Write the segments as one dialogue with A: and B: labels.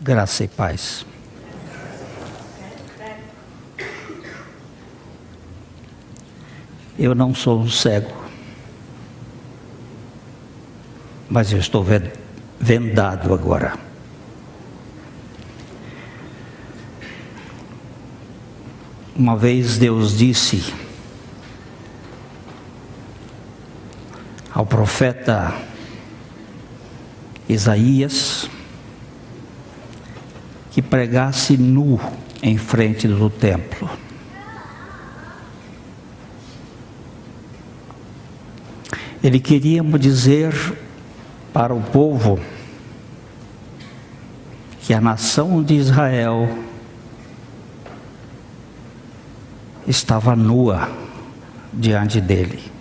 A: Graça e paz. Eu não sou um cego, mas eu estou vendado agora. Uma vez Deus disse ao profeta Isaías que pregasse nu em frente do templo. Ele queria dizer para o povo que a nação de Israel estava nua diante dele.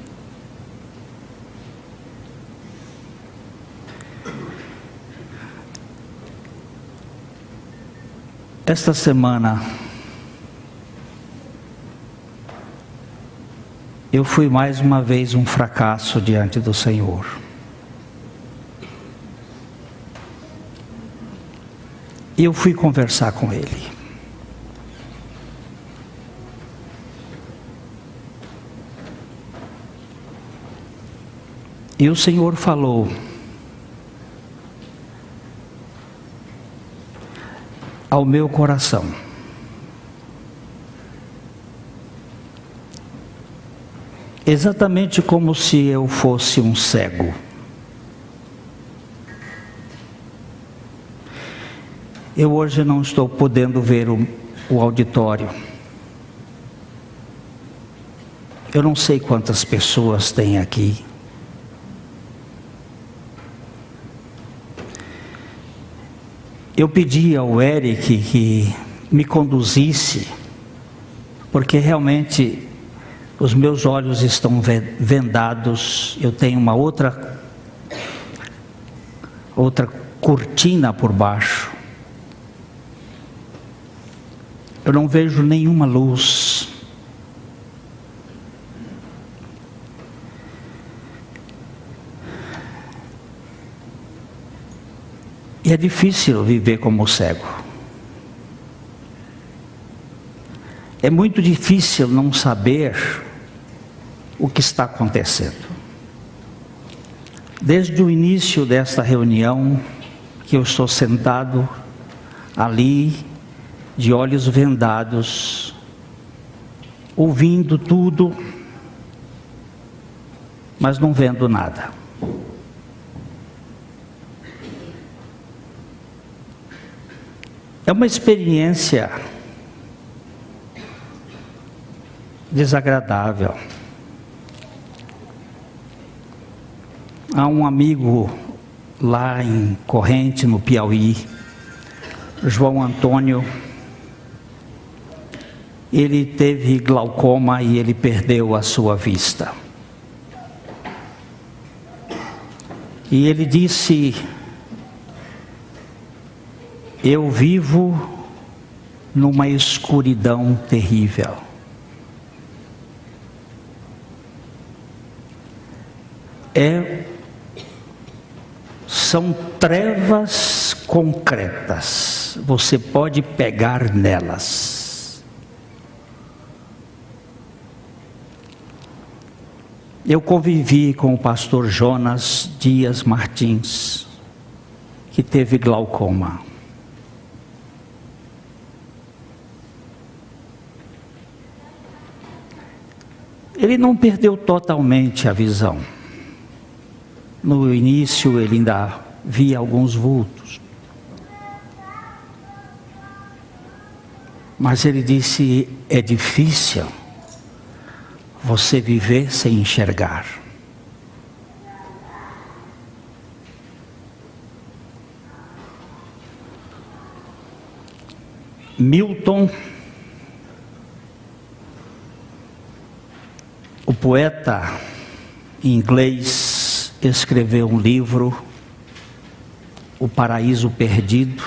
A: Esta semana eu fui mais uma vez um fracasso diante do Senhor. E eu fui conversar com Ele. E o Senhor falou: ao meu coração, exatamente como se eu fosse um cego. Eu hoje não estou podendo ver o auditório. Eu não sei quantas pessoas tem aqui. Eu pedi ao Eric que me conduzisse, porque realmente os meus olhos estão vendados, eu tenho uma outra cortina por baixo. Eu não vejo nenhuma luz. E é difícil viver como cego. É muito difícil não saber o que está acontecendo. Desde o início desta reunião, que eu estou sentado ali, de olhos vendados, ouvindo tudo, mas não vendo nada. É uma experiência desagradável. Há um amigo lá em Corrente, no Piauí, João Antônio. Ele teve glaucoma e ele perdeu a sua vista. E ele disse: eu vivo numa escuridão terrível. São trevas concretas, você pode pegar nelas. Eu convivi com o pastor Jonas Dias Martins, que teve glaucoma. Ele não perdeu totalmente a visão. No início ele ainda via alguns vultos. Mas ele disse: é difícil você viver sem enxergar. Milton, o poeta inglês, escreveu um livro, O Paraíso Perdido.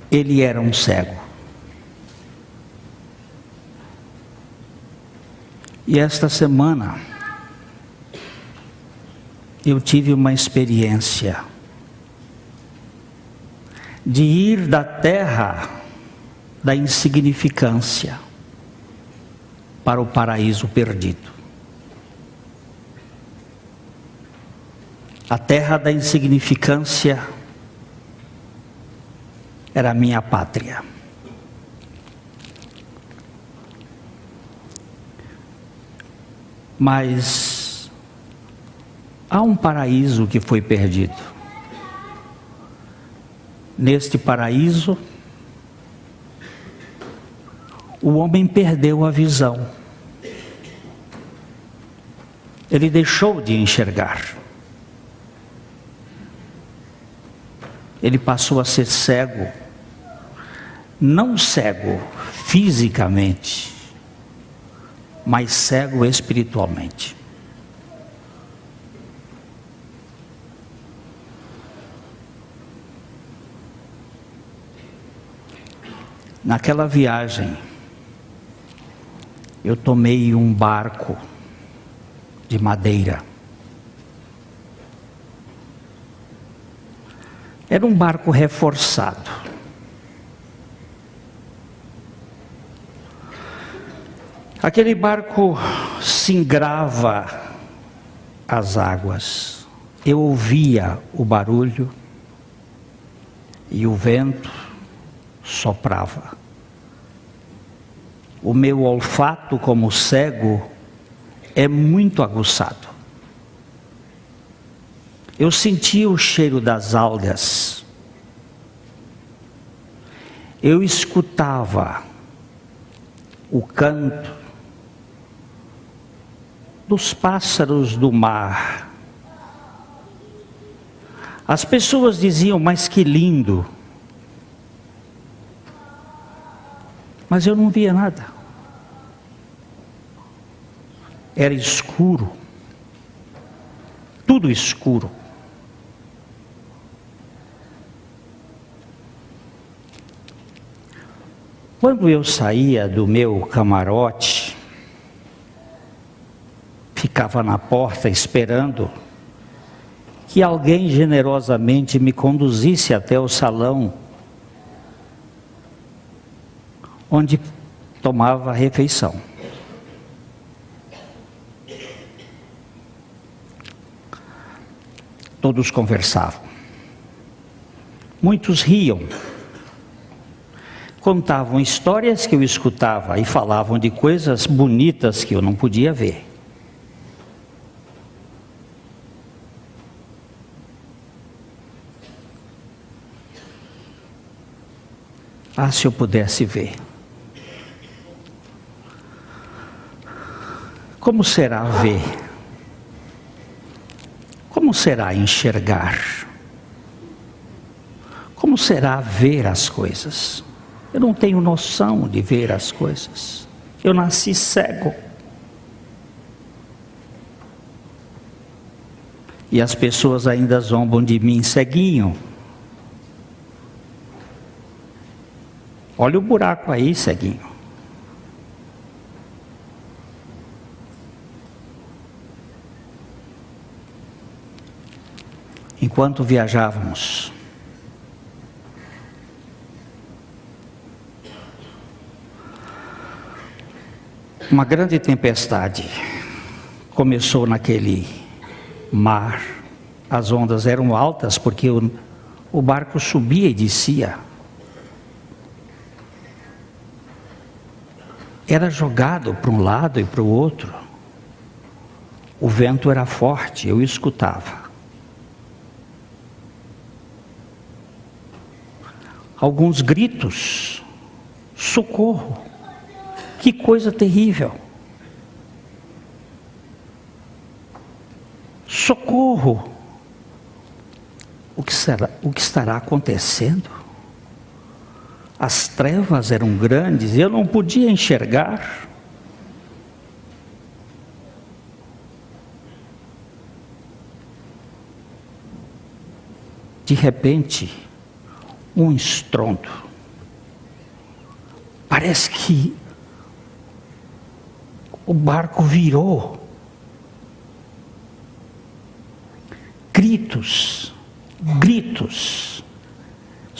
A: Ele era um cego. E esta semana eu tive uma experiência de ir da terra da insignificância para o paraíso perdido. A terra da insignificância era a minha pátria. Mas há um paraíso que foi perdido. Neste paraíso, o homem perdeu a visão. Ele deixou de enxergar. Ele passou a ser cego. Não cego fisicamente, mas cego espiritualmente. Naquela viagem, eu tomei um barco de madeira. Era um barco reforçado. Aquele barco singrava as águas. Eu ouvia o barulho e o vento soprava. O meu olfato como cego é muito aguçado. Eu sentia o cheiro das algas. Eu escutava o canto dos pássaros do mar. As pessoas diziam, mas que lindo. Mas eu não via nada. Era escuro. Tudo escuro. Quando eu saía do meu camarote, ficava na porta esperando que alguém generosamente me conduzisse até o salão onde tomava a refeição. Todos conversavam. Muitos riam. Contavam histórias que eu escutava e falavam de coisas bonitas que eu não podia ver. Ah, se eu pudesse ver. Como será ver? Como será enxergar? Como será ver as coisas? Eu não tenho noção de ver as coisas. Eu nasci cego. E as pessoas ainda zombam de mim, ceguinho. Olha o buraco aí, ceguinho. Enquanto viajávamos, uma grande tempestade começou naquele mar. As ondas eram altas porque o barco subia e descia. Era jogado para um lado e para o outro. O vento era forte, eu escutava. Alguns gritos, socorro, que coisa terrível. Socorro, o que estará acontecendo? As trevas eram grandes, eu não podia enxergar. De repente, um estrondo. Parece que o barco virou. Gritos, gritos.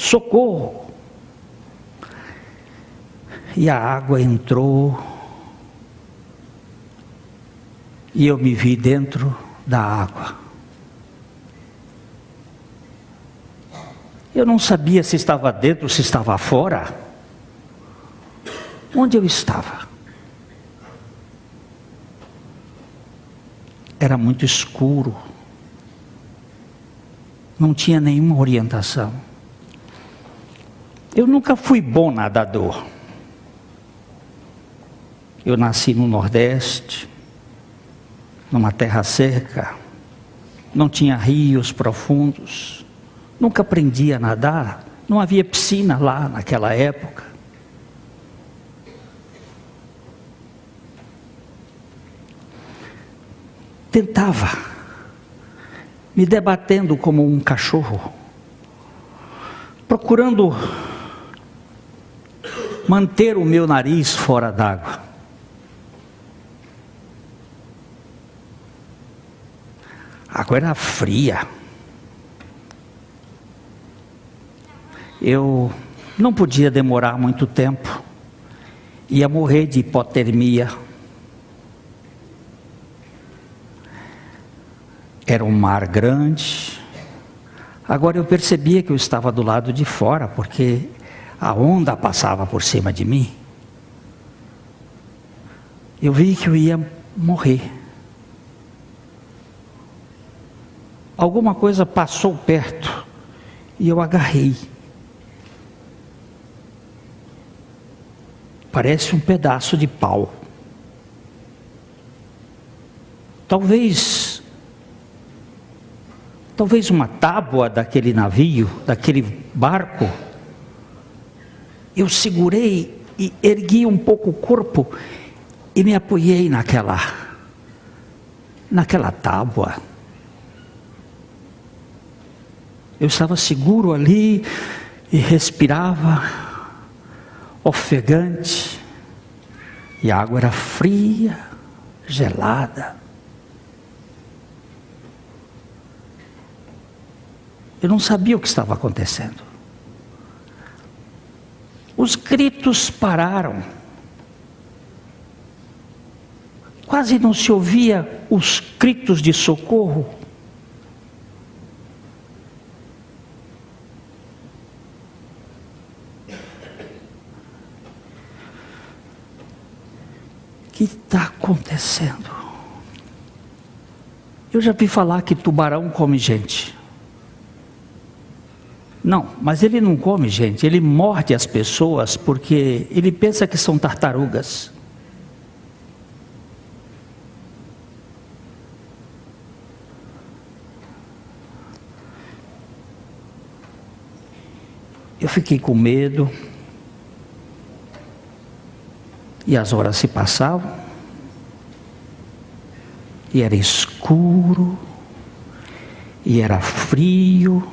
A: socorro. E a água entrou, e eu me vi dentro da água. Eu não sabia se estava dentro ou se estava fora. Onde eu estava? Era muito escuro. Não tinha nenhuma orientação. Eu nunca fui bom nadador. Eu nasci no Nordeste, numa terra seca, não tinha rios profundos, nunca aprendi a nadar, não havia piscina lá naquela época. Tentava, me debatendo como um cachorro, procurando manter o meu nariz fora d'água. A água era fria. Eu não podia demorar muito tempo. Ia morrer de hipotermia. Era um mar grande. Agora eu percebia que eu estava do lado de fora, porque a onda passava por cima de mim. Eu vi que eu ia morrer. Alguma coisa passou perto e eu agarrei. Parece um pedaço de pau. Talvez uma tábua daquele navio, daquele barco. Eu segurei e ergui um pouco o corpo e me apoiei naquela tábua. Eu estava seguro ali e respirava, ofegante, e a água era fria, gelada. Eu não sabia o que estava acontecendo. Os gritos pararam. Quase não se ouvia os gritos de socorro. O que está acontecendo? Eu já vi falar que tubarão come gente. Não, mas ele não come gente, ele morde as pessoas porque ele pensa que são tartarugas. Eu fiquei com medo. E as horas se passavam. E era escuro. E era frio.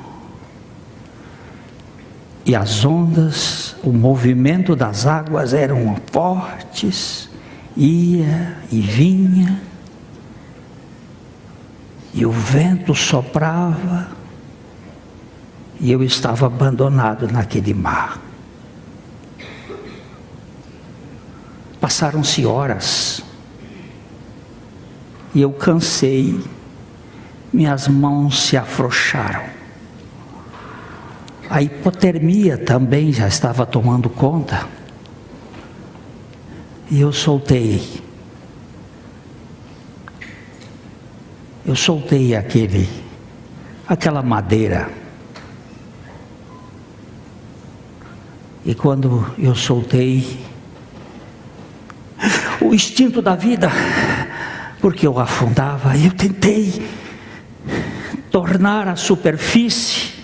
A: E as ondas, o movimento das águas eram fortes, ia e vinha, e o vento soprava, e eu estava abandonado naquele mar. Passaram-se horas, e eu cansei, minhas mãos se afrouxaram. A hipotermia também já estava tomando conta. E eu soltei. Eu soltei aquela madeira. E quando eu soltei, o instinto da vida, porque eu afundava, eu tentei tornar a superfície.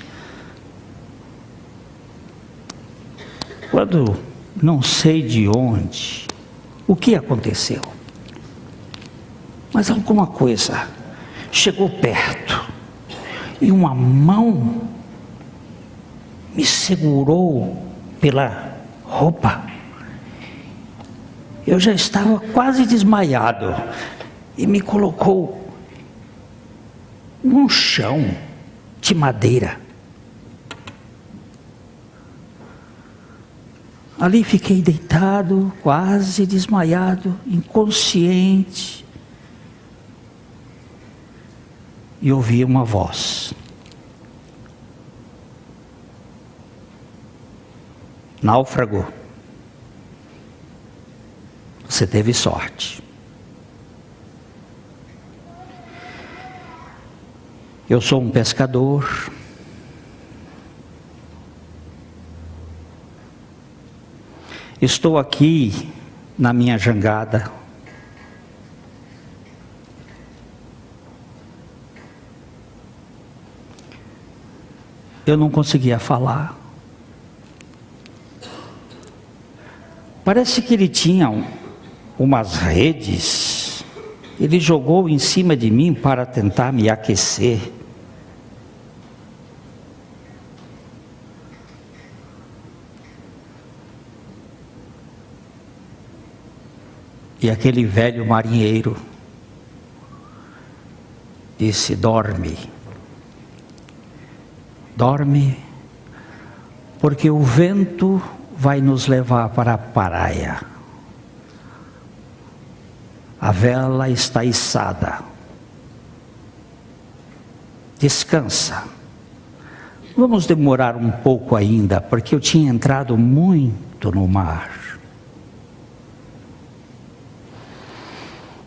A: Quando não sei de onde, o que aconteceu, mas alguma coisa chegou perto e uma mão me segurou pela roupa. Eu já estava quase desmaiado e me colocou num chão de madeira. Ali fiquei deitado, quase desmaiado, inconsciente. E ouvi uma voz. Náufrago, você teve sorte. Eu sou um pescador. Estou aqui na minha jangada. Eu não conseguia falar. Parece que ele tinha umas redes. Ele jogou em cima de mim para tentar me aquecer. E aquele velho marinheiro disse: dorme, dorme, porque o vento vai nos levar para a praia. A vela está içada. Descansa. Vamos demorar um pouco ainda, porque eu tinha entrado muito no mar.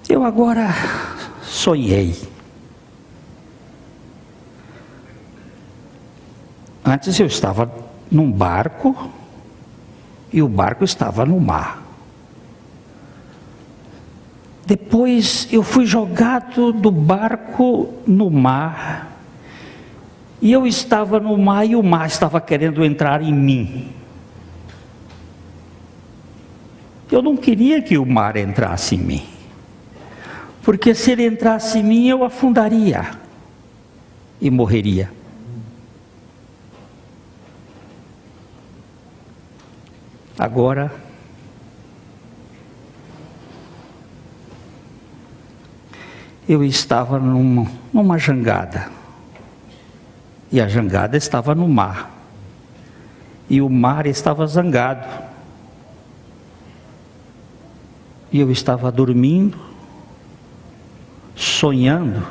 A: Eu agora sonhei. Antes eu estava num barco e o barco estava no mar. Depois eu fui jogado do barco no mar e eu estava no mar e o mar estava querendo entrar em mim. Eu não queria que o mar entrasse em mim. Porque se ele entrasse em mim, eu afundaria e morreria. Agora, eu estava numa jangada. E a jangada estava no mar. E o mar estava zangado. E eu estava dormindo, sonhando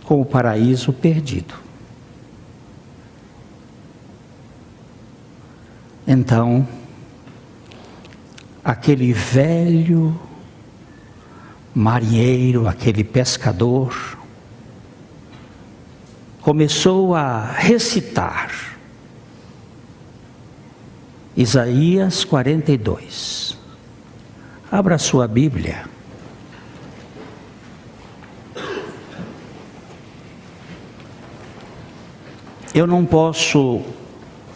A: com o paraíso perdido. Então, aquele velho marinheiro, aquele pescador, começou a recitar Isaías 42. Abra sua Bíblia. Eu não posso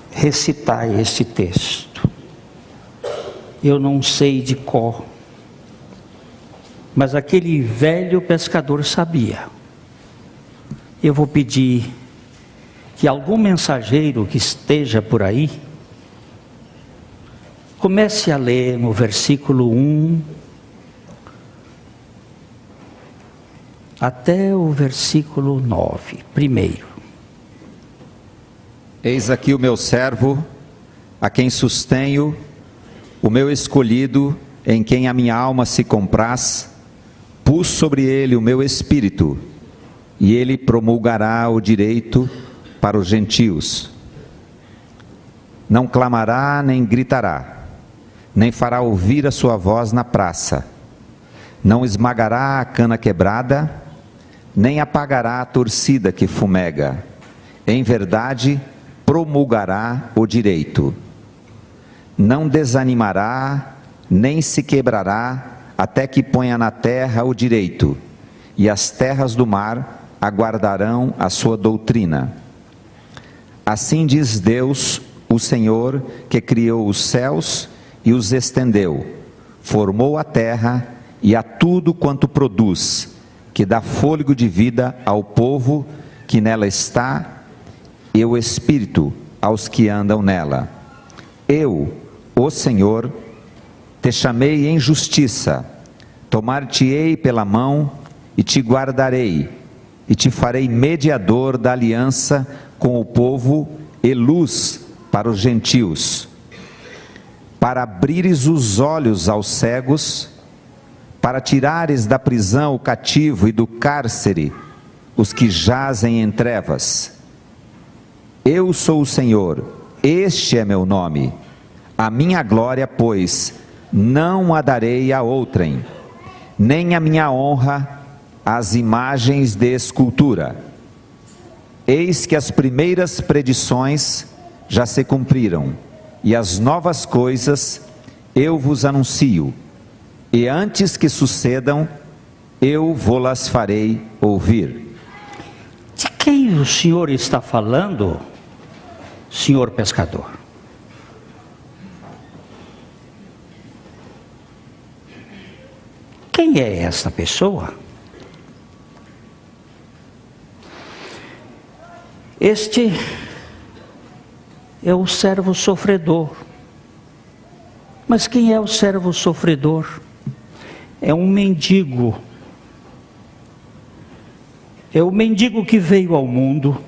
A: recitar este texto. Eu não sei de cor. Mas aquele velho pescador sabia. Eu vou pedir que algum mensageiro que esteja por aí comece a ler no versículo 1 até o versículo 9, primeiro.
B: Eis aqui o meu servo, a quem sustenho, o meu escolhido, em quem a minha alma se compraz. Pus sobre ele o meu espírito, e ele promulgará o direito para os gentios. Não clamará nem gritará, nem fará ouvir a sua voz na praça. Não esmagará a cana quebrada, nem apagará a torcida que fumega. Em verdade, promulgará o direito. Não desanimará, nem se quebrará, até que ponha na terra o direito, e as terras do mar aguardarão a sua doutrina. Assim diz Deus, o Senhor, que criou os céus e os estendeu, formou a terra e a tudo quanto produz, que dá fôlego de vida ao povo que nela está, e o espírito aos que andam nela. Eu, o Senhor, te chamei em justiça, tomar-te-ei pela mão e te guardarei, e te farei mediador da aliança com o povo e luz para os gentios, para abrires os olhos aos cegos, para tirares da prisão o cativo e do cárcere os que jazem em trevas. Eu sou o Senhor, este é meu nome. A minha glória, pois, não a darei a outrem, nem a minha honra às imagens de escultura. Eis que as primeiras predições já se cumpriram, e as novas coisas eu vos anuncio, e antes que sucedam, eu vô-las farei ouvir.
A: De quem o senhor está falando, senhor pescador? Quem é esta pessoa? Este é o servo sofredor. Mas quem é o servo sofredor? É um mendigo. É o mendigo que veio ao mundo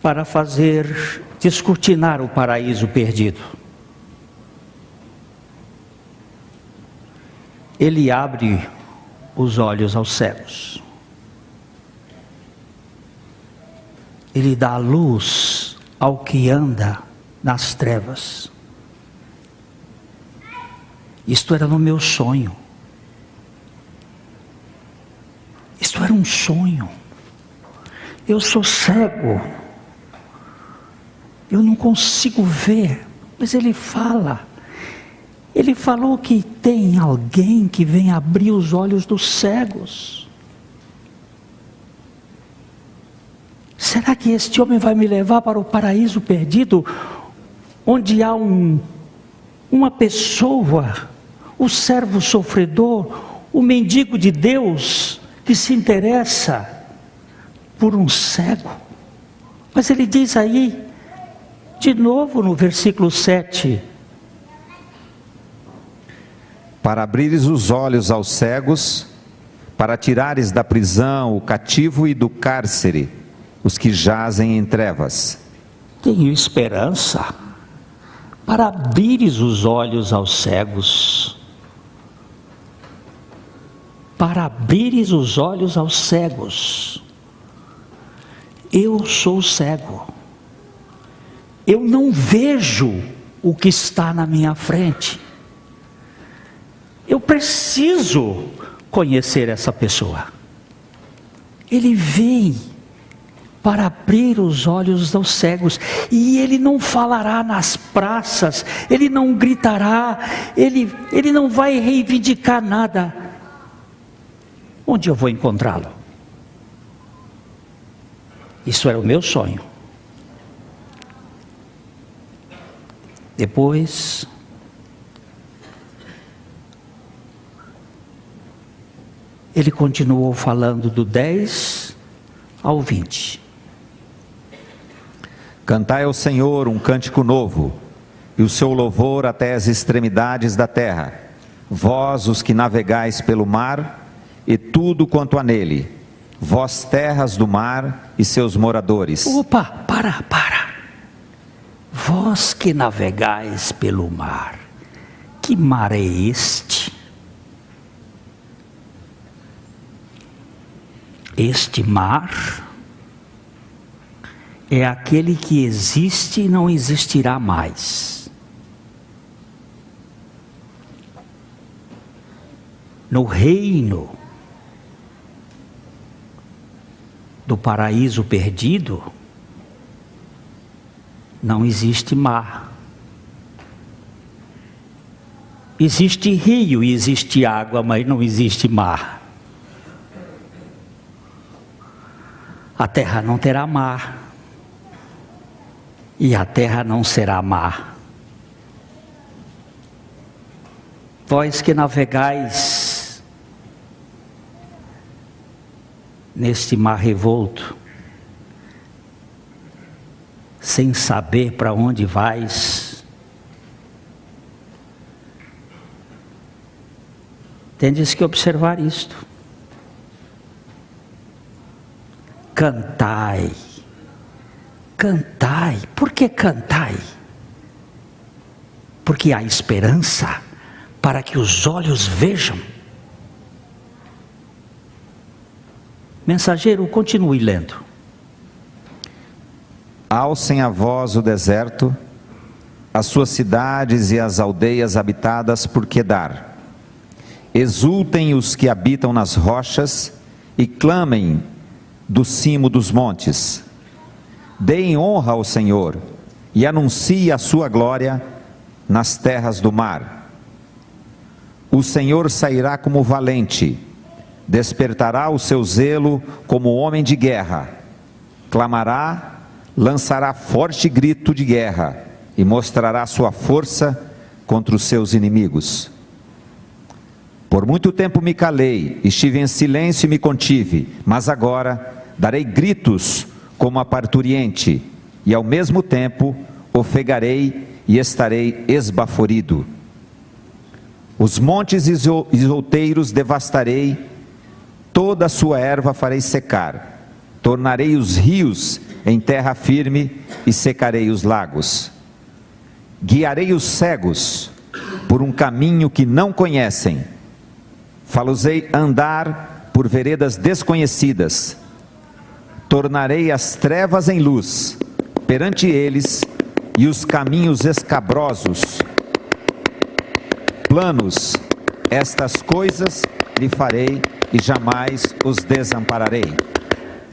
A: para fazer descortinar o paraíso perdido. Ele abre os olhos aos cegos. Ele dá luz ao que anda nas trevas. Isto era no meu sonho. Isto era um sonho. Eu sou cego. Eu não consigo ver. Mas ele fala. Ele falou que tem alguém que vem abrir os olhos dos cegos. Será que este homem vai me levar para o paraíso perdido, onde há uma pessoa, o servo sofredor, o mendigo de Deus, que se interessa por um cego? Mas ele diz aí, de novo no versículo 7,
B: para abrires os olhos aos cegos, para tirares da prisão o cativo e do cárcere os que jazem em trevas.
A: Tenho esperança para abrires os olhos aos cegos. Para abrires os olhos aos cegos. Eu sou cego. Eu não vejo o que está na minha frente. Eu preciso conhecer essa pessoa. Ele vem para abrir os olhos dos cegos, e ele não falará nas praças, ele não gritará, ele não vai reivindicar nada. Onde eu vou encontrá-lo? Isso era o meu sonho. Depois, ele continuou falando do 10 ao 20.
B: Cantai ao Senhor um cântico novo, e o seu louvor até as extremidades da terra. Vós, os que navegais pelo mar, e tudo quanto há nele, vós terras do mar e seus moradores.
A: Opa, para. Vós que navegais pelo mar, que mar é este? Este mar é aquele que existe e não existirá mais. No reino do paraíso perdido, não existe mar. Existe rio e existe água, mas não existe mar. A terra não terá mar. E a terra não será mar. Vós que navegais neste mar revolto, sem saber para onde vais, tendes que observar isto. cantai. Por que cantai? Porque há esperança para que os olhos vejam. Mensageiro, continue lendo.
B: Alcem a voz o deserto, as suas cidades e as aldeias habitadas por Quedar. Exultem os que habitam nas rochas e clamem do cimo dos montes. Deem honra ao Senhor e anuncie a sua glória nas terras do mar. O Senhor sairá como valente, despertará o seu zelo como homem de guerra, clamará, lançará forte grito de guerra e mostrará sua força contra os seus inimigos. Por muito tempo me calei, estive em silêncio e me contive, mas agora darei gritos como a parturiente, e ao mesmo tempo ofegarei e estarei esbaforido. Os montes e outeiros devastarei, toda a sua erva farei secar, tornarei os rios em terra firme e secarei os lagos. Guiarei os cegos por um caminho que não conhecem, fá-los-ei andar por veredas desconhecidas, tornarei as trevas em luz perante eles e os caminhos escabrosos planos. Estas coisas lhe farei e jamais os desampararei.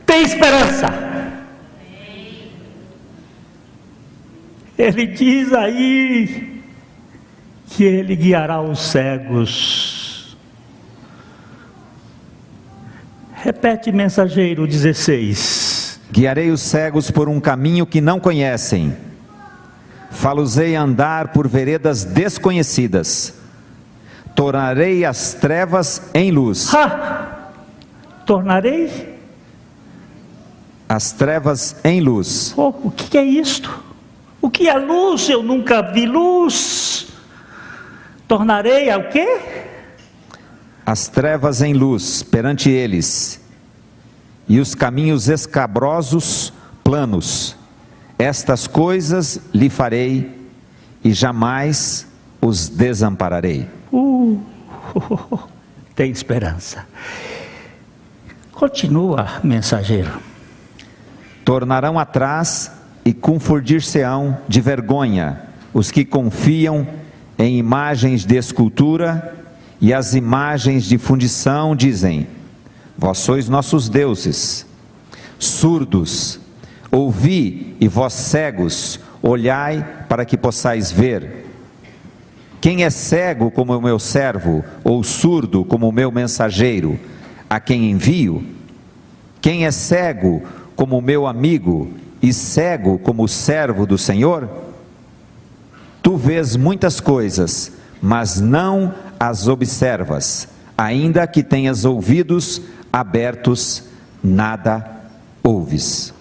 A: Tem esperança. Ele diz aí que ele guiará os cegos. Repete, mensageiro 16.
B: Guiarei os cegos por um caminho que não conhecem, fá-los-ei andar por veredas desconhecidas, tornarei as trevas em luz.
A: Tornarei
B: as trevas em luz.
A: O que é isto? O que é luz? Eu nunca vi luz. Tornarei ao quê?
B: As trevas em luz perante eles, e os caminhos escabrosos planos. Estas coisas lhe farei e jamais os desampararei.
A: Tem esperança. Continua, mensageiro.
B: Tornarão atrás e confundir-se-ão de vergonha os que confiam em imagens de escultura, e as imagens de fundição dizem: vós sois nossos deuses. Surdos, ouvi, e vós cegos, olhai para que possais ver. Quem é cego como o meu servo, ou surdo como o meu mensageiro, a quem envio? Quem é cego como o meu amigo, e cego como o servo do Senhor? Tu vês muitas coisas, mas não as observas. Ainda que tenhas ouvidos abertos, nada ouves.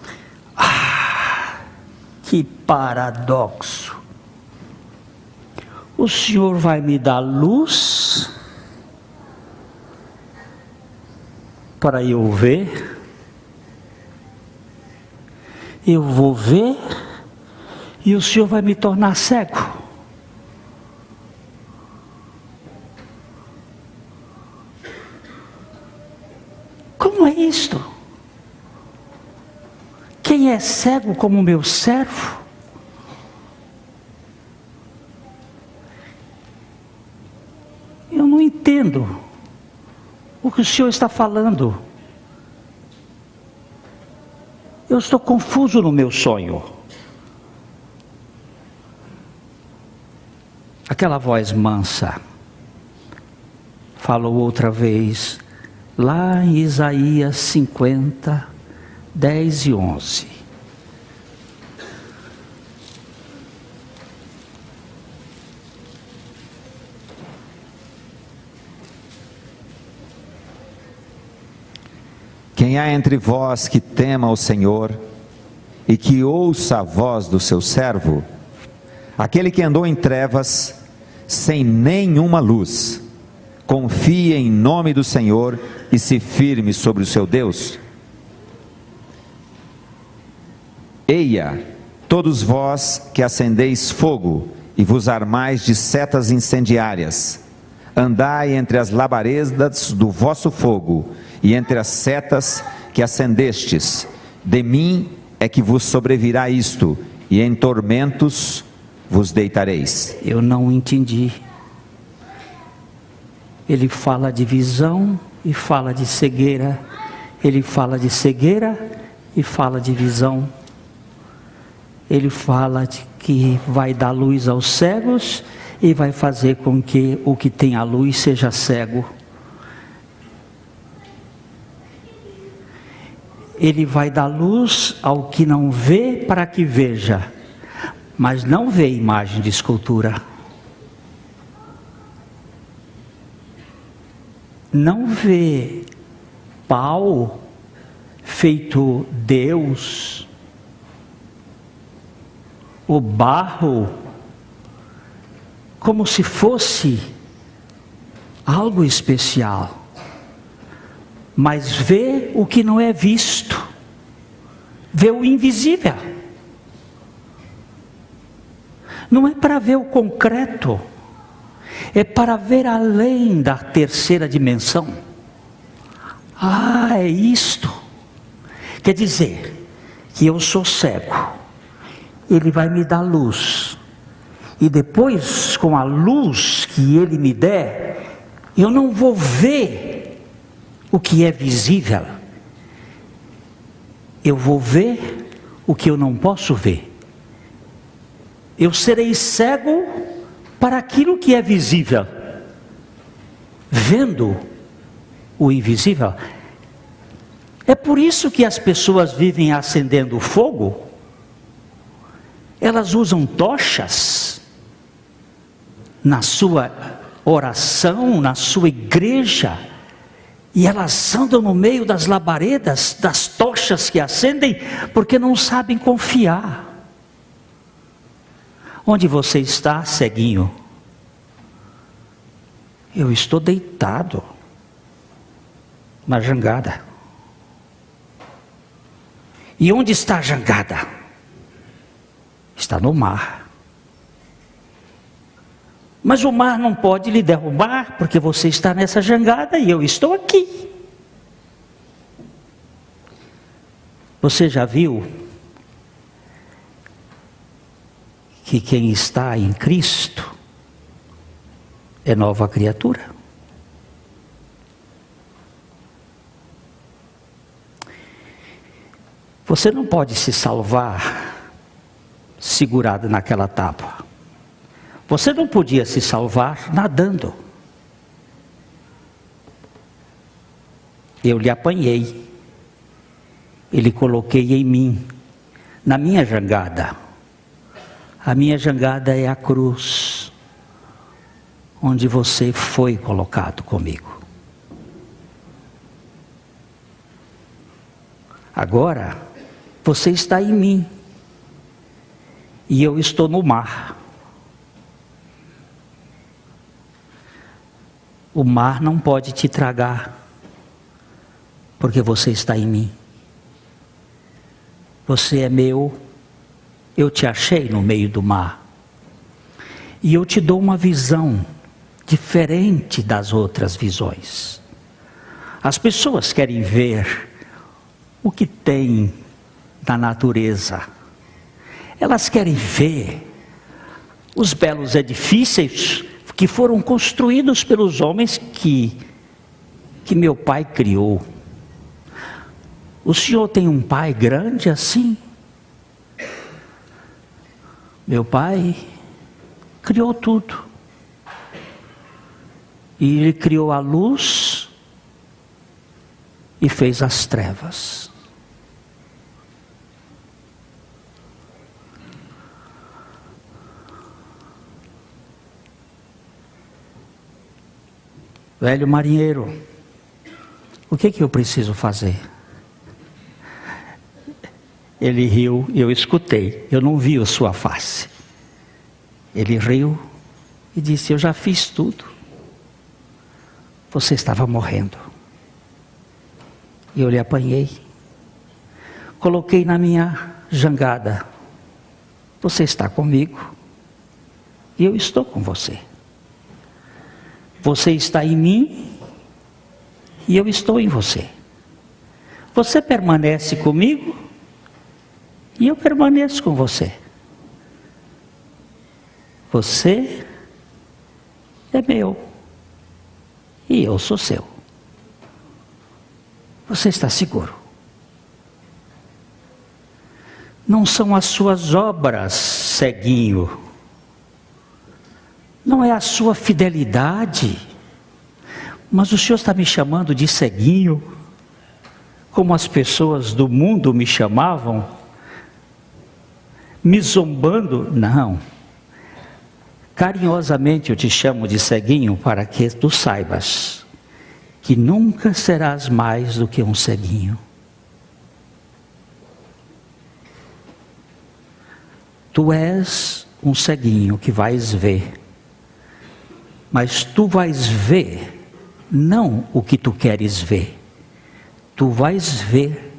A: Que paradoxo. O Senhor vai me dar luz para eu ver. Eu vou ver e o Senhor vai me tornar cego. Como é isto? Quem é cego como meu servo? Eu não entendo o que o Senhor está falando. Eu estou confuso no meu sonho. Aquela voz mansa falou outra vez, lá em Isaías 50, 10 e 11.
B: Quem há entre vós que tema o Senhor e que ouça a voz do seu servo? Aquele que andou em trevas, sem nenhuma luz, confie em nome do Senhor e se firme sobre o seu Deus. Eia, todos vós que acendeis fogo e vos armais de setas incendiárias, andai entre as labaredas do vosso fogo e entre as setas que acendestes. De mim é que vos sobrevirá isto, e em tormentos vos deitareis.
A: Eu não entendi. Ele fala de visão e fala de cegueira. Ele fala de cegueira e fala de visão. Ele fala de que vai dar luz aos cegos e vai fazer com que o que tem a luz seja cego. Ele vai dar luz ao que não vê para que veja, mas não vê imagem de escultura. Não vê pau feito Deus, o barro, como se fosse algo especial. Mas vê o que não é visto, vê o invisível. Não é para ver o concreto, é para ver além da terceira dimensão. Ah, é isto. Quer dizer que eu sou cego, Ele vai me dar luz, e depois com a luz que Ele me der, eu não vou ver o que é visível, eu vou ver o que eu não posso ver. Eu serei cego para aquilo que é visível, vendo o invisível. É por isso que as pessoas vivem acendendo fogo. Elas usam tochas na sua oração, na sua igreja, e elas andam no meio das labaredas, das tochas que acendem, porque não sabem confiar. Onde você está, ceguinho? Eu estou deitado na jangada. E onde está a jangada? Está no mar. Mas o mar não pode lhe derrubar, porque você está nessa jangada e eu estou aqui. Você já viu que quem está em Cristo é nova criatura? Você não pode se salvar segurado naquela tábua. Você não podia se salvar nadando. Eu lhe apanhei. E lhe coloquei em mim, na minha jangada. A minha jangada é a cruz, onde você foi colocado comigo. Agora, você está em mim, e eu estou no mar. O mar não pode te tragar, porque você está em mim. Você é meu, eu te achei no meio do mar. E eu te dou uma visão diferente das outras visões. As pessoas querem ver o que tem na natureza. Elas querem ver os belos edifícios que foram construídos pelos homens que meu pai criou. O senhor tem um pai grande assim? Meu pai criou tudo. E ele criou a luz e fez as trevas. Velho marinheiro, o que eu preciso fazer? Ele riu e eu escutei, eu não vi a sua face. Ele riu e disse: eu já fiz tudo. Você estava morrendo. Eu lhe apanhei, coloquei na minha Jangada, você está comigo e eu estou com você. Você está em mim e eu estou em você. Você permanece comigo e eu permaneço com você. Você é meu e eu sou seu. Você está seguro. Não são as suas obras, ceguinho. Não é a sua fidelidade. Mas o Senhor está me chamando de ceguinho, como as pessoas do mundo me chamavam, me zombando. Não. Carinhosamente eu te chamo de ceguinho para que tu saibas que nunca serás mais do que um ceguinho. Tu és um ceguinho que vais ver, mas tu vais ver não o que tu queres ver, tu vais ver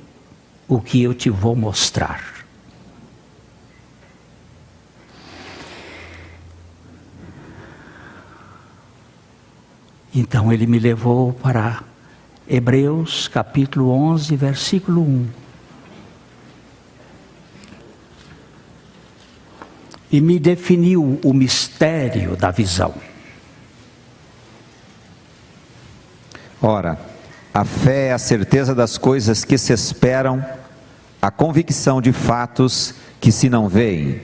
A: o que eu te vou mostrar. Então ele me levou para Hebreus capítulo 11, versículo 1. E me definiu o mistério da visão.
B: Ora, a fé é a certeza das coisas que se esperam, a convicção de fatos que se não veem.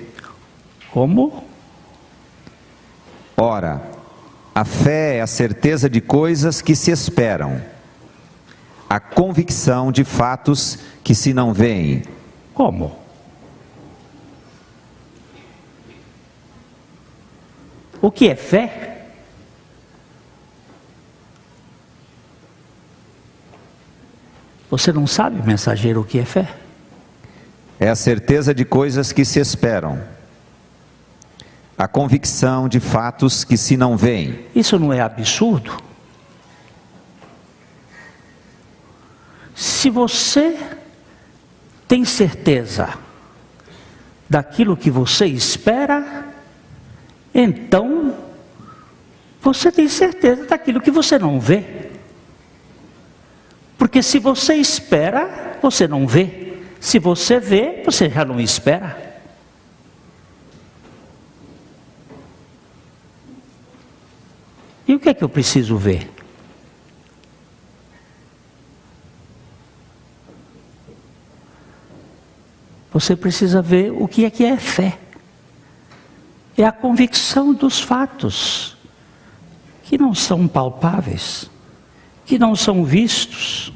A: Como?
B: Ora, a fé é a certeza de coisas que se esperam, a convicção de fatos que se não veem.
A: Como? O que é fé? Você não sabe, mensageiro, o que é fé?
B: É a certeza de coisas que se esperam, a convicção de fatos que se não veem.
A: Isso não é absurdo? Se você tem certeza daquilo que você espera, então você tem certeza daquilo que você não vê. Porque se você espera, você não vê. Se você vê, você já não espera. E o que é que eu preciso ver? Você precisa ver o que é fé. É a convicção dos fatos, que não são palpáveis, que não são vistos.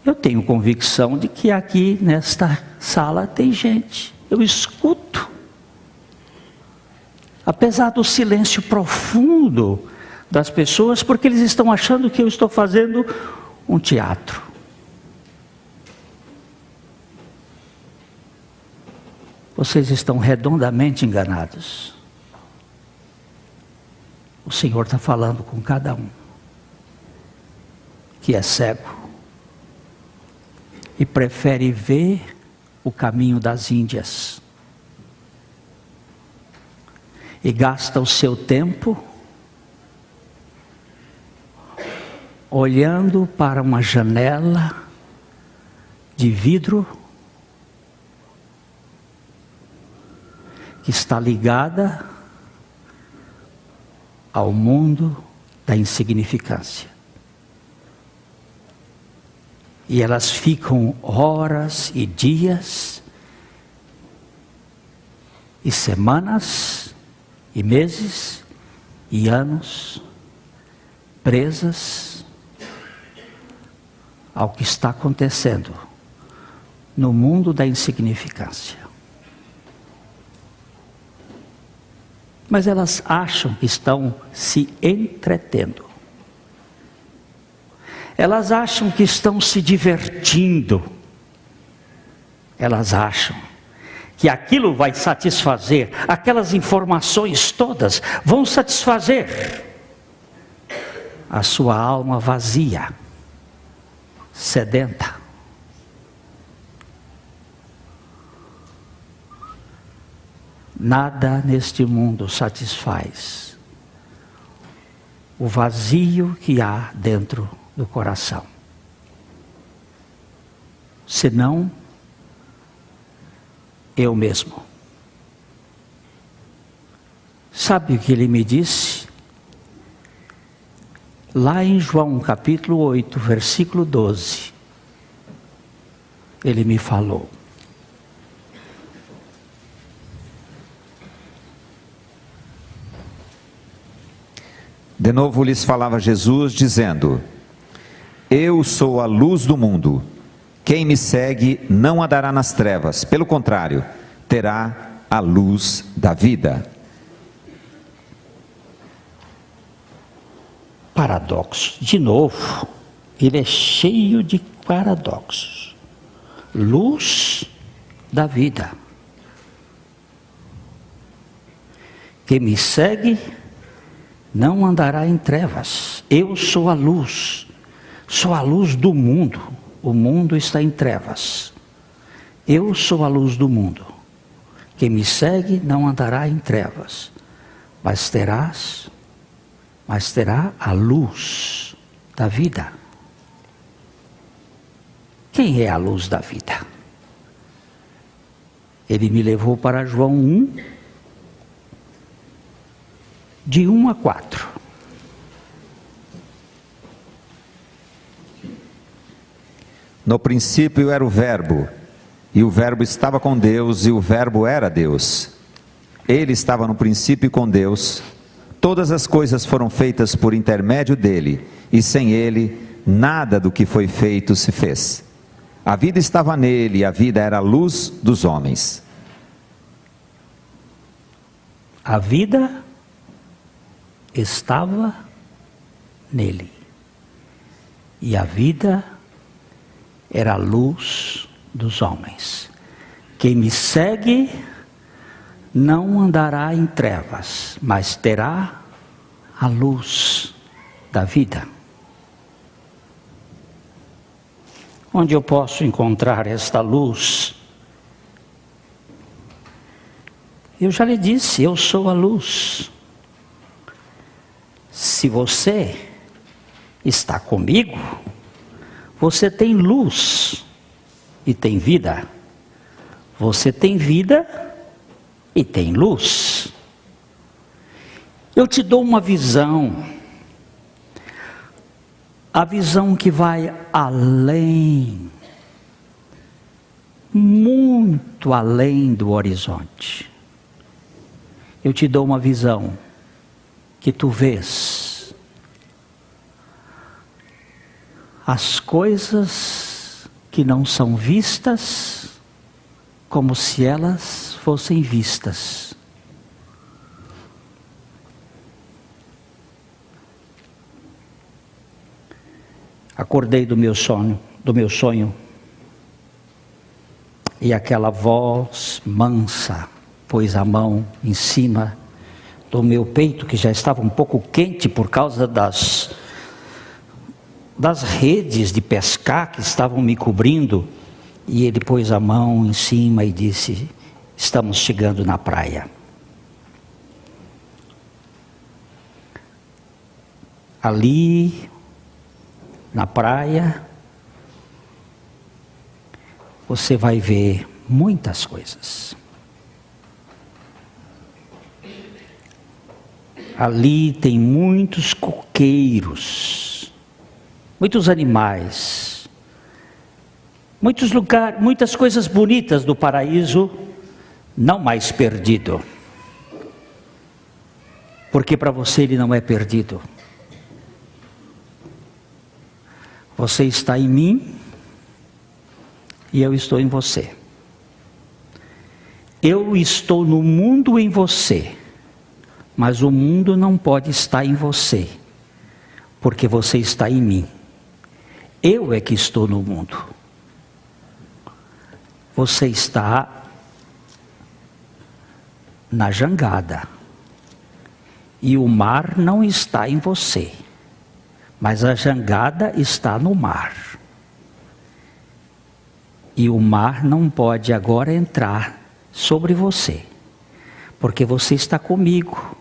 A: Eu tenho convicção de que aqui nesta sala tem gente. Eu escuto. Apesar do silêncio profundo das pessoas, porque eles estão achando que eu estou fazendo um teatro. Vocês estão redondamente enganados. O Senhor está falando com cada um que é cego e prefere ver o caminho das Índias e gasta o seu tempo olhando para uma janela de vidro que está ligada ao mundo da insignificância. E elas ficam horas e dias, e semanas, e meses, e anos, presas ao que está acontecendo no mundo da insignificância. Mas elas acham que estão se entretendo. Elas acham que estão se divertindo. Elas acham que aquilo vai satisfazer, aquelas informações todas vão satisfazer a sua alma vazia, sedenta. Nada neste mundo satisfaz o vazio que há dentro do coração, senão eu mesmo. Sabe o que ele me disse? Lá em João capítulo 8, versículo 12, ele me falou:
B: de novo lhes falava Jesus, dizendo: eu sou a luz do mundo. Quem me segue não andará nas trevas, pelo contrário, terá a luz da vida.
A: Paradoxo. De novo, ele é cheio de paradoxos. Luz da vida. Quem me segue não andará em trevas. Eu sou a luz do mundo. O mundo está em trevas. Eu sou a luz do mundo. Quem me segue não andará em trevas, mas terá a luz da vida. Quem é a luz da vida? Ele me levou para João 1, de 1 a 4.
B: No princípio era o Verbo, e o Verbo estava com Deus, e o Verbo era Deus. Ele estava no princípio com Deus. Todas as coisas foram feitas por intermédio dele, e sem ele, nada do que foi feito se fez. A vida estava nele, e a vida era a luz dos homens.
A: A vida estava nele, e a vida era a luz dos homens. Quem me segue não andará em trevas, mas terá a luz da vida. Onde eu posso encontrar esta luz? Eu já lhe disse, eu sou a luz. Se você está comigo, você tem luz e tem vida. Você tem vida e tem luz. Eu te dou uma visão. A visão que vai além, muito além do horizonte. Eu te dou uma visão que tu vês as coisas que não são vistas como se elas fossem vistas. Acordei do meu sonho, e aquela voz mansa pôs a mão em cima do meu peito, que já estava um pouco quente por causa das redes de pescar que estavam me cobrindo, e ele pôs a mão em cima e disse: estamos chegando na praia. Ali, na praia, você vai ver muitas coisas. Ali tem muitos coqueiros, muitos animais, muitos lugares, muitas coisas bonitas do paraíso, não mais perdido. Porque para você ele não é perdido. Você está em mim e eu estou em você. Eu estou no mundo em você, mas o mundo não pode estar em você, porque você está em mim. Eu é que estou no mundo. Você está na jangada, e o mar não está em você, mas a jangada está no mar. E o mar não pode agora entrar sobre você, porque você está comigo,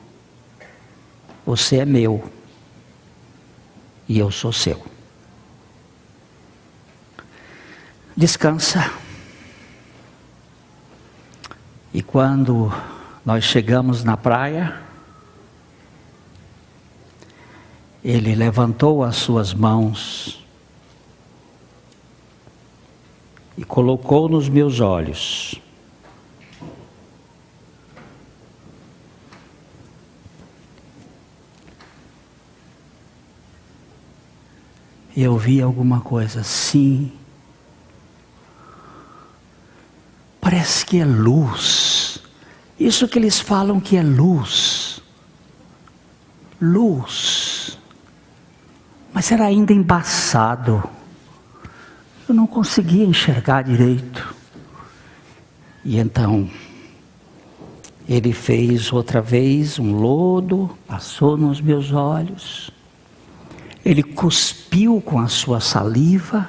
A: você é meu e eu sou seu. Descansa. E quando nós chegamos na praia, ele levantou as suas mãos e colocou nos meus olhos. E eu vi alguma coisa assim. Parece que é luz. Isso que eles falam que é luz. Luz. Mas era ainda embaçado. Eu não conseguia enxergar direito. E então, ele fez outra vez um lodo, passou nos meus olhos. Ele cuspiu com a sua saliva.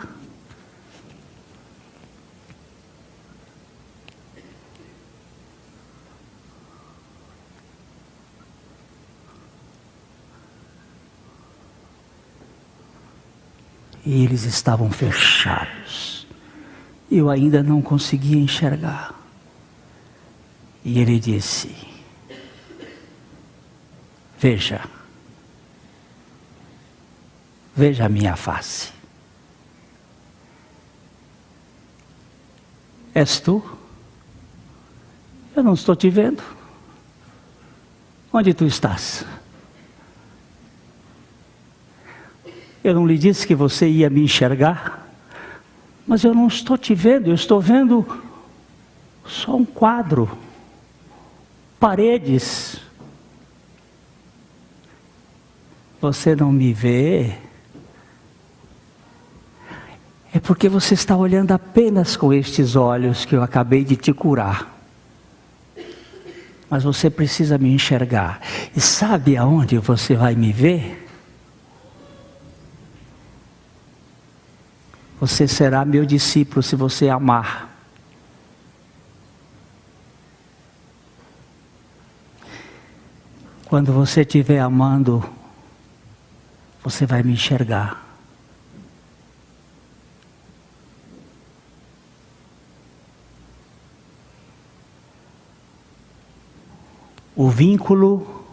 A: E eles estavam fechados. Eu ainda não conseguia enxergar. E ele disse: veja a minha face. És tu? Eu não estou te vendo. Onde tu estás? Eu não lhe disse que você ia me enxergar, mas eu não estou te vendo, eu estou vendo só um quadro, paredes. Você não me vê, é porque você está olhando apenas com estes olhos que eu acabei de te curar. Mas você precisa me enxergar. E sabe aonde você vai me ver? Você será meu discípulo se você amar. Quando você estiver amando, você vai me enxergar. O vínculo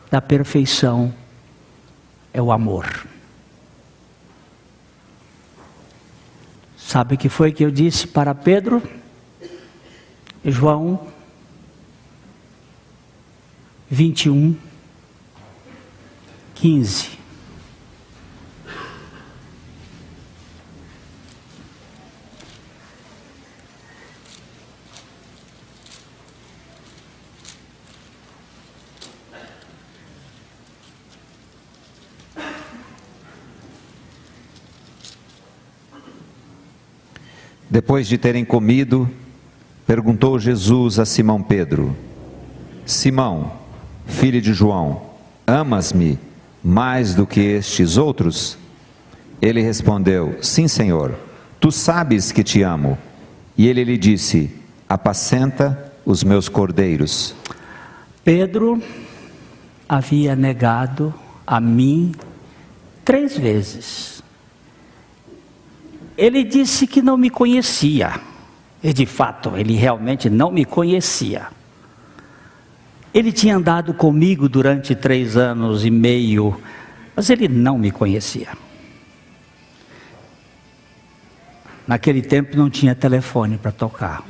A: da perfeição é o amor. Sabe o que foi que eu disse para Pedro? João 21, 15.
B: Depois de terem comido, perguntou Jesus a Simão Pedro: Simão, filho de João, amas-me mais do que estes outros? Ele respondeu: Sim, Senhor, tu sabes que te amo. E ele lhe disse: apacenta os meus cordeiros.
A: Pedro havia negado a mim 3 vezes. Ele disse que não me conhecia. E de fato, ele realmente não me conhecia. Ele tinha andado comigo durante 3 anos e meio, mas ele não me conhecia. Naquele tempo não tinha telefone para tocar.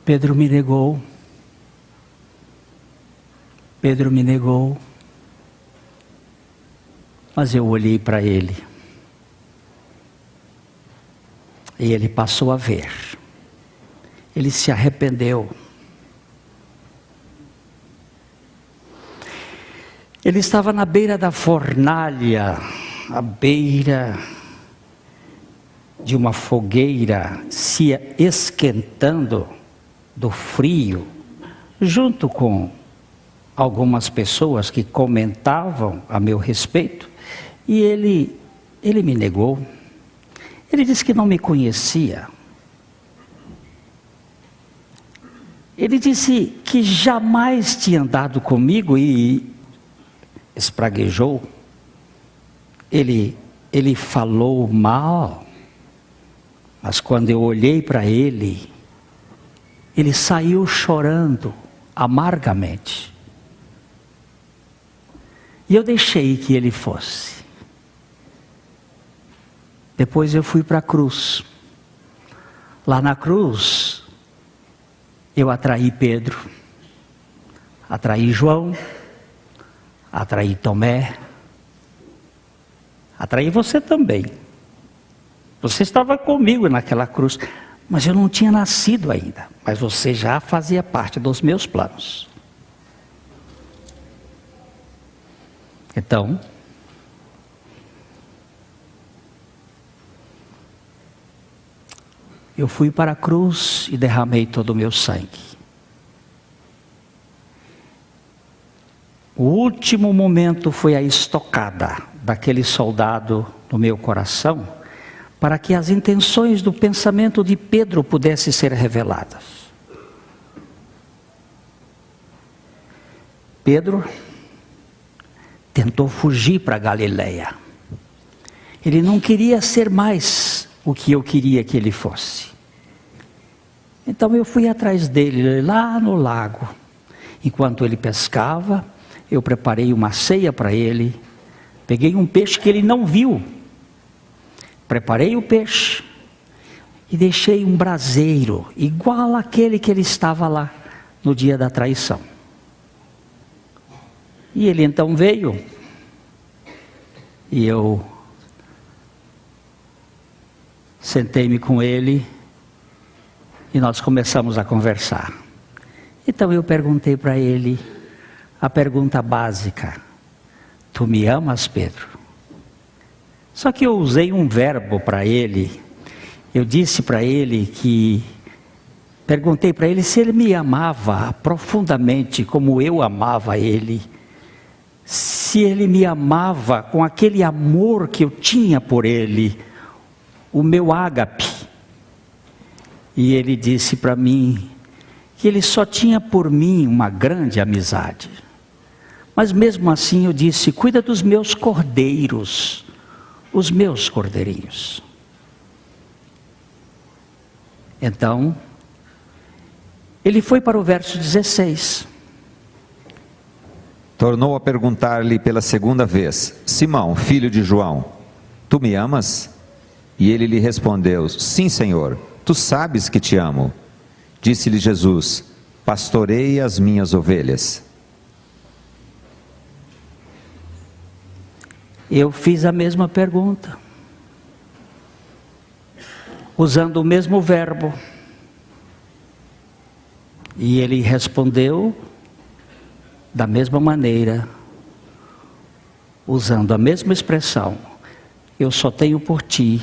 A: Pedro me negou. Pedro me negou. Mas eu olhei para ele. E ele passou a ver. Ele se arrependeu. Ele estava na beira da fornalha, à beira de uma fogueira, se esquentando do frio, junto com algumas pessoas que comentavam a meu respeito, e ele me negou. Ele disse que não me conhecia. Ele disse que jamais tinha andado comigo e espraguejou. Ele falou mal, mas quando eu olhei para ele, ele saiu chorando amargamente. E eu deixei que ele fosse. Depois eu fui para a cruz. Lá na cruz, eu atraí Pedro, atraí João, atraí Tomé, atraí você também. Você estava comigo naquela cruz, mas eu não tinha nascido ainda. Mas você já fazia parte dos meus planos. Então, eu fui para a cruz e derramei todo o meu sangue. O último momento foi a estocada daquele soldado no meu coração, para que as intenções do pensamento de Pedro pudessem ser reveladas. Pedro tentou fugir para Galileia. Ele não queria ser mais o que eu queria que ele fosse. Então eu fui atrás dele lá no lago. Enquanto ele pescava, eu preparei uma ceia para ele. Peguei um peixe que ele não viu. Preparei o peixe e deixei um braseiro igual àquele que ele estava lá no dia da traição. E ele então veio e eu sentei-me com ele e nós começamos a conversar. Então eu perguntei para ele a pergunta básica: tu me amas, Pedro? Só que eu usei um verbo para ele. Eu disse para ele que, perguntei para ele se ele me amava profundamente como eu amava ele. Se ele me amava com aquele amor que eu tinha por ele, o meu ágape. E ele disse para mim que ele só tinha por mim uma grande amizade. Mas mesmo assim eu disse: cuida dos meus cordeiros, os meus cordeirinhos. Então, ele foi para o verso 16.
B: Tornou a perguntar-lhe pela segunda vez: Simão, filho de João, tu me amas? E ele lhe respondeu: sim, Senhor, tu sabes que te amo. Disse-lhe Jesus: pastorei as minhas ovelhas.
A: Eu fiz a mesma pergunta, usando o mesmo verbo. E ele respondeu da mesma maneira, usando a mesma expressão: eu só tenho por ti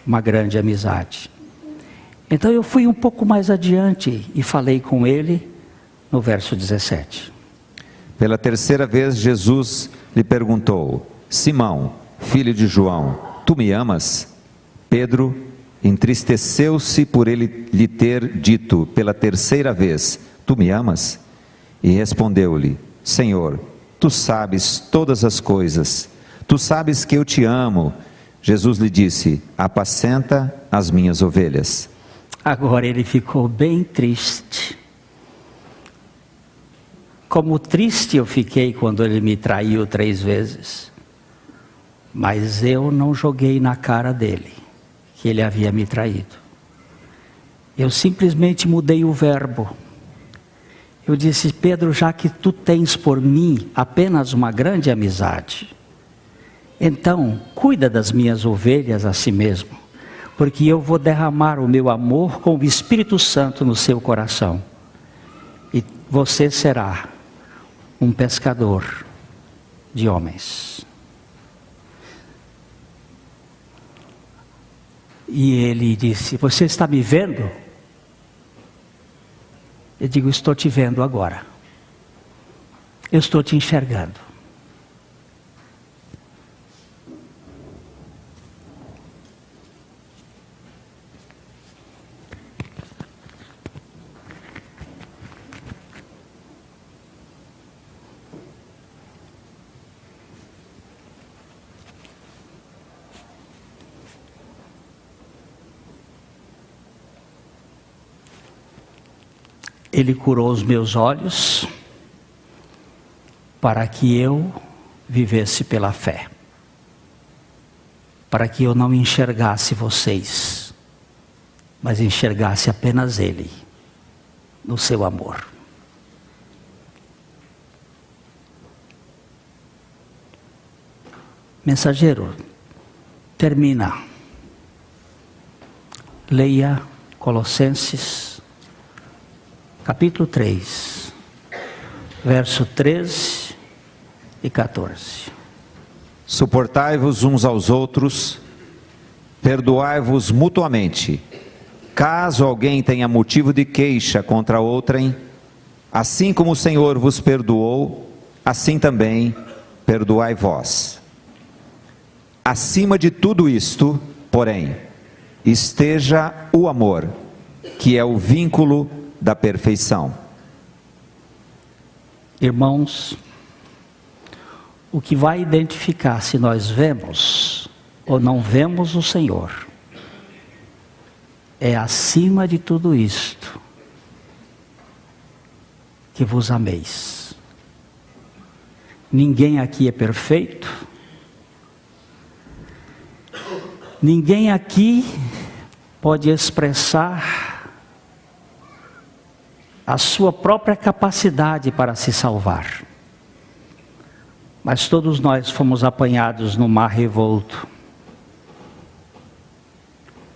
A: uma grande amizade. Então eu fui um pouco mais adiante e falei com ele no verso 17.
B: Pela terceira vez Jesus lhe perguntou: Simão, filho de João, tu me amas? Pedro entristeceu-se por ele lhe ter dito pela terceira vez: tu me amas? E respondeu-lhe: Senhor, tu sabes todas as coisas, tu sabes que eu te amo. Jesus lhe disse: apacenta as minhas ovelhas.
A: Agora ele ficou bem triste. Como triste eu fiquei quando ele me traiu 3 vezes. Mas eu não joguei na cara dele que ele havia me traído. Eu simplesmente mudei o verbo. Eu disse: Pedro, já que tu tens por mim apenas uma grande amizade, então cuida das minhas ovelhas a si mesmo, porque eu vou derramar o meu amor com o Espírito Santo no seu coração. E você será um pescador de homens. E ele disse: você está me vendo? Eu digo: estou te vendo agora. Eu estou te enxergando. Ele curou os meus olhos para que eu vivesse pela fé, para que eu não enxergasse vocês, mas enxergasse apenas Ele, no seu amor. Mensageiro, termina. Leia Colossenses, capítulo 3, verso 13 e 14.
B: Suportai-vos uns aos outros, perdoai-vos mutuamente, caso alguém tenha motivo de queixa contra outrem, assim como o Senhor vos perdoou, assim também perdoai vós. Acima de tudo isto, porém, esteja o amor, que é o vínculo da perfeição.
A: Irmãos, o que vai identificar se nós vemos ou não vemos o Senhor é, acima de tudo isto, que vos ameis. Ninguém aqui é perfeito, ninguém aqui pode expressar a sua própria capacidade para se salvar. Mas todos nós fomos apanhados no mar revolto.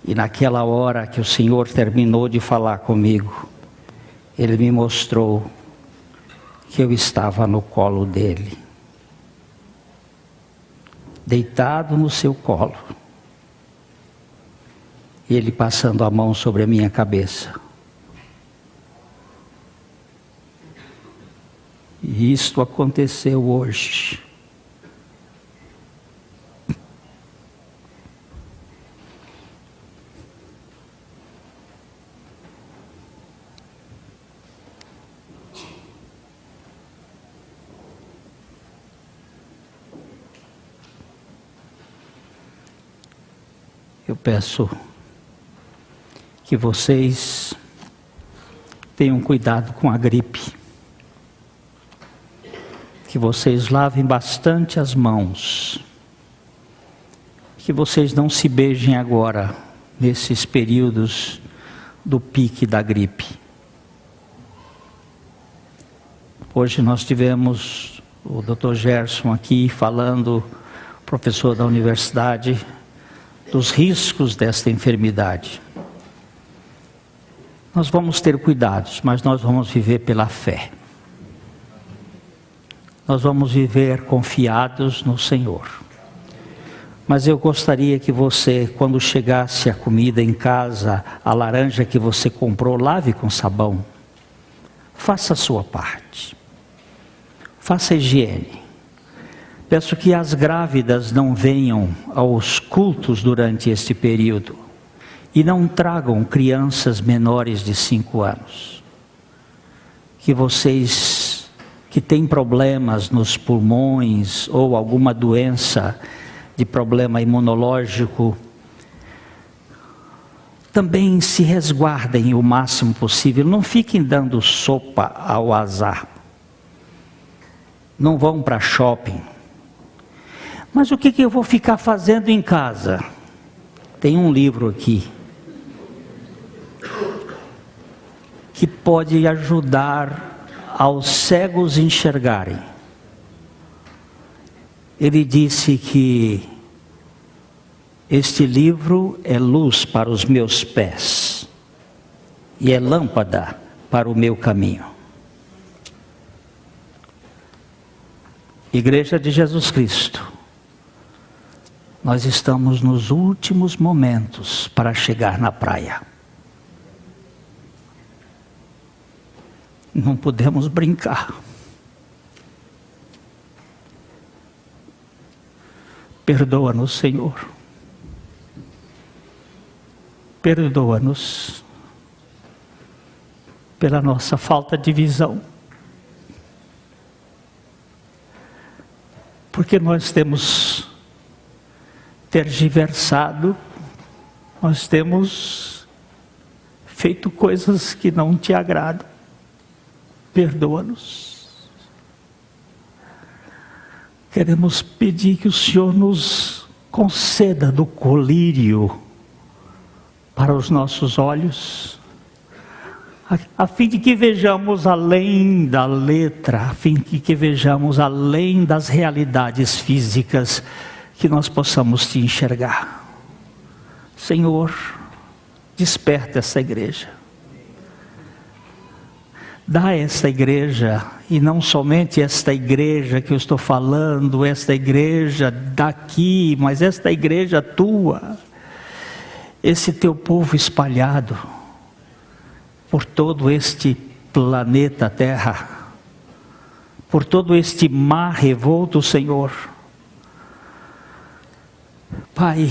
A: E naquela hora que o Senhor terminou de falar comigo, Ele me mostrou que eu estava no colo dEle, deitado no seu colo, e Ele passando a mão sobre a minha cabeça. E isto aconteceu hoje. Eu peço que vocês tenham cuidado com a gripe. Que vocês lavem bastante as mãos, que vocês não se beijem agora, nesses períodos do pique da gripe. Hoje nós tivemos o Dr. Gerson aqui falando, professor da universidade, dos riscos desta enfermidade. Nós vamos ter cuidados, mas nós vamos viver pela fé. Nós vamos viver confiados no Senhor. Mas eu gostaria que você, quando chegasse a comida em casa, a laranja que você comprou, lave com sabão. Faça a sua parte. Faça a higiene. Peço que as grávidas não venham aos cultos durante este período e não tragam crianças menores de 5 anos. Que vocês que têm problemas nos pulmões ou alguma doença de problema imunológico, também se resguardem o máximo possível. Não fiquem dando sopa ao azar. Não vão para shopping. Mas o que eu vou ficar fazendo em casa? Tem um livro aqui que pode ajudar aos cegos enxergarem. Ele disse que este livro é luz para os meus pés e é lâmpada para o meu caminho. Igreja de Jesus Cristo, Nós estamos nos últimos momentos para chegar na praia. Não podemos brincar. Perdoa-nos, Senhor. Perdoa-nos pela nossa falta de visão. Porque nós temos tergiversado, nós temos feito coisas que não te agradam. Perdoa-nos. Queremos pedir que o Senhor nos conceda do colírio para os nossos olhos, a fim de que vejamos além da letra, a fim de que vejamos além das realidades físicas, que nós possamos te enxergar. Senhor, desperta essa igreja. Dá a esta igreja, e não somente esta igreja que eu estou falando, esta igreja daqui, mas esta igreja tua, esse teu povo espalhado por todo este planeta Terra, por todo este mar revolto, Senhor. Pai,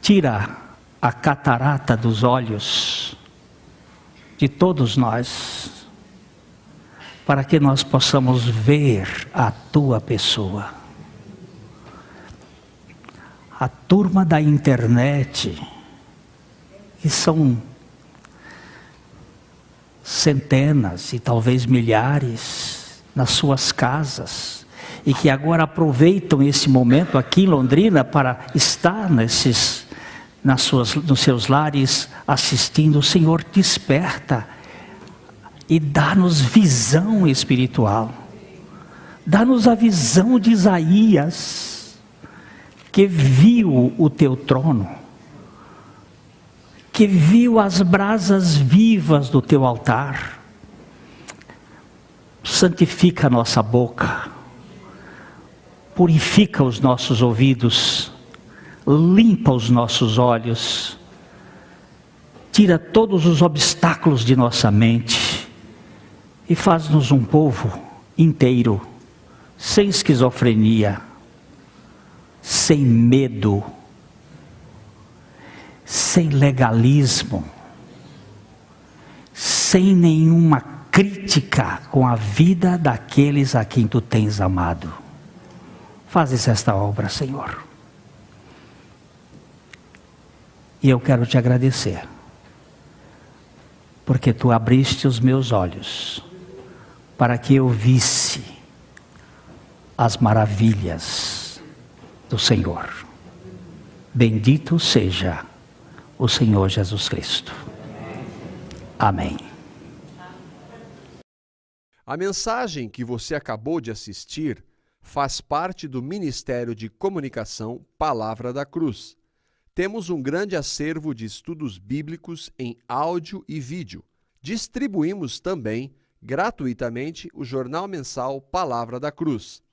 A: tira a catarata dos olhos de todos nós, para que nós possamos ver a tua pessoa. A turma da internet, que são centenas e talvez milhares nas suas casas, e que agora aproveitam esse momento aqui em Londrina para estar nos seus lares assistindo. O Senhor, desperta e dá-nos visão espiritual. Dá-nos a visão de Isaías, que viu o teu trono, que viu as brasas vivas do teu altar. Santifica a nossa boca, purifica os nossos ouvidos, limpa os nossos olhos, tira todos os obstáculos de nossa mente e faz-nos um povo inteiro, sem esquizofrenia, sem medo, sem legalismo, sem nenhuma crítica com a vida daqueles a quem tu tens amado. Fazes esta obra, Senhor. E eu quero te agradecer, porque tu abriste os meus olhos para que eu visse as maravilhas do Senhor. Bendito seja o Senhor Jesus Cristo. Amém.
C: A mensagem que você acabou de assistir faz parte do Ministério de Comunicação Palavra da Cruz. Temos um grande acervo de estudos bíblicos em áudio e vídeo. Distribuímos também, gratuitamente, o jornal mensal Palavra da Cruz.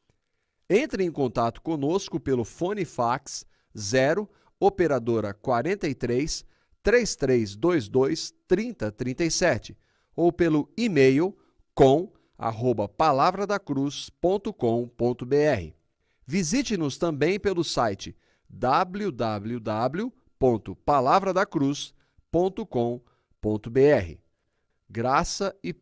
C: Entre em contato conosco pelo fone fax 0 operadora 43 3322 3037 ou pelo e-mail com@palavradacruz.com.br. Visite-nos também pelo site www.palavradacruz.com.br. Graça e paz.